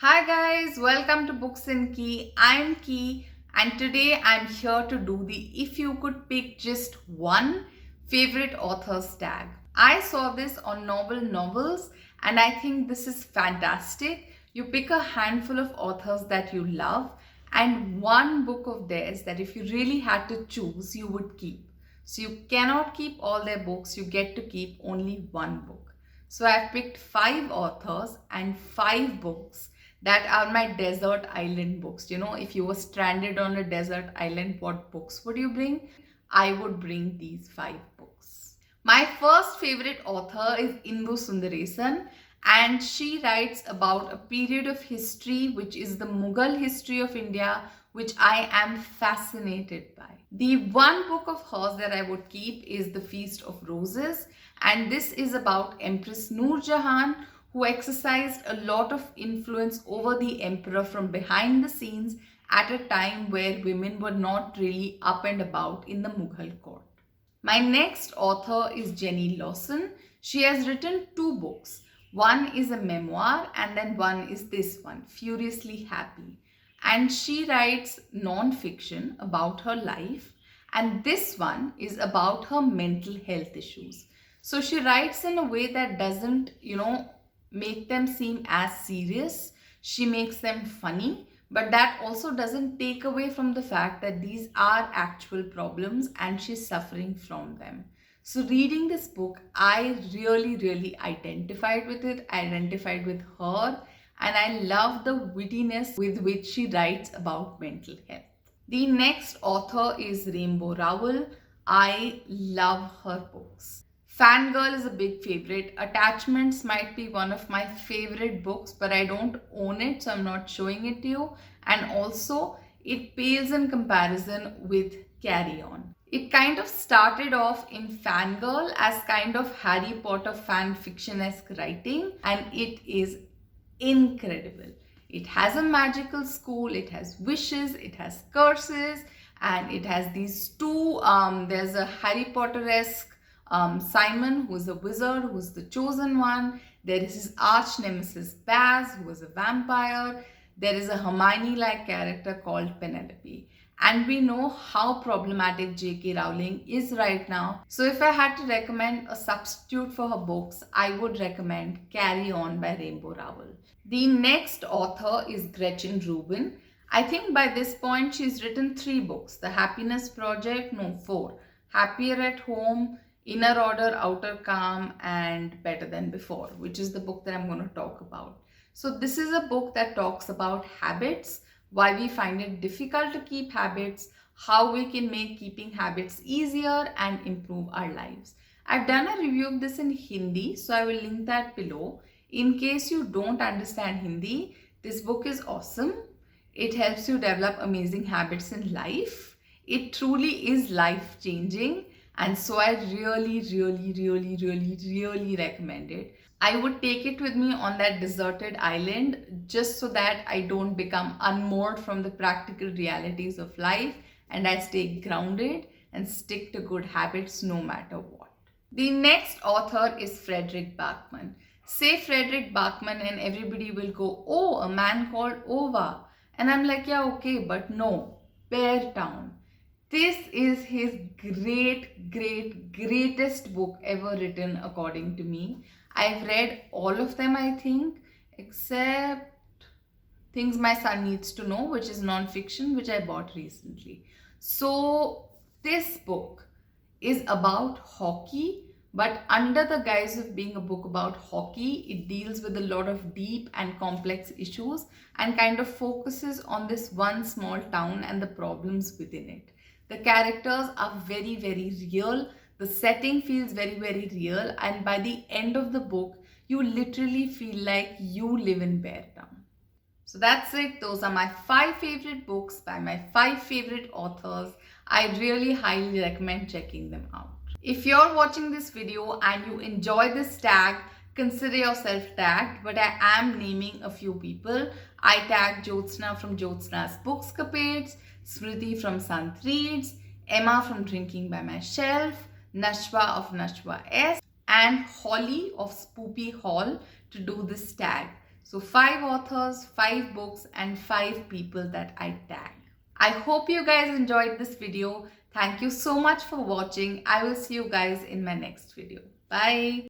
Hi guys, welcome to Books and Key. I'm Key and today I'm here to do the if you could pick just one favorite author's tag. I saw this on Novel Novels and I think this is fantastic. You pick a handful of authors that you love and one book of theirs that if you really had to choose, you would keep. So you cannot keep all their books, you get to keep only one book. So I've picked 5 authors and 5 books that are my desert island books. If you were stranded on a desert island, what books would you bring? I would bring these 5 books. My first favorite author is Indu Sundaresan, and she writes about a period of history which is the Mughal history of India, which I am fascinated by. The one book of hers that I would keep is The Feast of Roses, and this is about Empress Noor Jahan, who exercised a lot of influence over the emperor from behind the scenes at a time where women were not really up and about in the Mughal court. My next author is Jenny Lawson. She has written 2 books. One is a memoir and then one is this one, Furiously Happy. And she writes non-fiction about her life, and this one is about her mental health issues. So she writes in a way that doesn't, make them seem as serious. She makes them funny, but that also doesn't take away from the fact that these are actual problems and she's suffering from them. So reading this book, I really identified with it. I identified with her, and I love the wittiness with which she writes about mental health. The next author is Rainbow Rowell. I love her books. Fangirl is a big favorite. Attachments might be one of my favorite books, but I don't own it, so I'm not showing it to you. And also, it pales in comparison with Carry On. It kind of started off in Fangirl as kind of Harry Potter fan fiction-esque writing, and it is incredible. It has a magical school, it has wishes, it has curses, and it has these two, there's a Harry Potter-esque Simon, who is a wizard, who is the chosen one. There is his arch nemesis Baz, who is a vampire. There is a Hermione-like character called Penelope. And we know how problematic J.K. Rowling is right now. So if I had to recommend a substitute for her books, I would recommend Carry On by Rainbow Rowell. The next author is Gretchen Rubin. I think by this point she's written 3 books. The Happiness Project, no, 4. Happier at Home, Inner Order, Outer Calm, and Better Than Before, which is the book that I'm going to talk about. So this is a book that talks about habits, why we find it difficult to keep habits, how we can make keeping habits easier and improve our lives. I've done a review of this in Hindi, so I will link that below. In case you don't understand Hindi, this book is awesome. It helps you develop amazing habits in life. It truly is life-changing. And so I really recommend it. I would take it with me on that deserted island just so that I don't become unmoored from the practical realities of life and I stay grounded and stick to good habits no matter what. The next author is Frederick Bachmann. Say Frederick Bachmann and everybody will go, oh, a man called Ova. And I'm like, yeah, okay, but no, Bear Town. This is his greatest book ever written, according to me. I've read all of them, I think, except Things My Son Needs to Know, which is non-fiction, which I bought recently. So this book is about hockey, but under the guise of being a book about hockey, it deals with a lot of deep and complex issues and kind of focuses on this one small town and the problems within it. The characters are very real. The setting feels very real. And by the end of the book, you literally feel like you live in Bear Town. So that's it. Those are my 5 favorite books by my 5 favorite authors. I really highly recommend checking them out. If you're watching this video and you enjoy this tag, consider yourself tagged, but I am naming a few people. I tagged Jyotsna from Jyotsna's Bookscapades, Smriti from Sant Reads, Emma from Drinking by My Shelf, Nashwa of Nashwa S, and Holly of Spoopy Hall to do this tag. So 5 authors, 5 books, and 5 people that I tag. I hope you guys enjoyed this video. Thank you so much for watching. I will see you guys in my next video. Bye.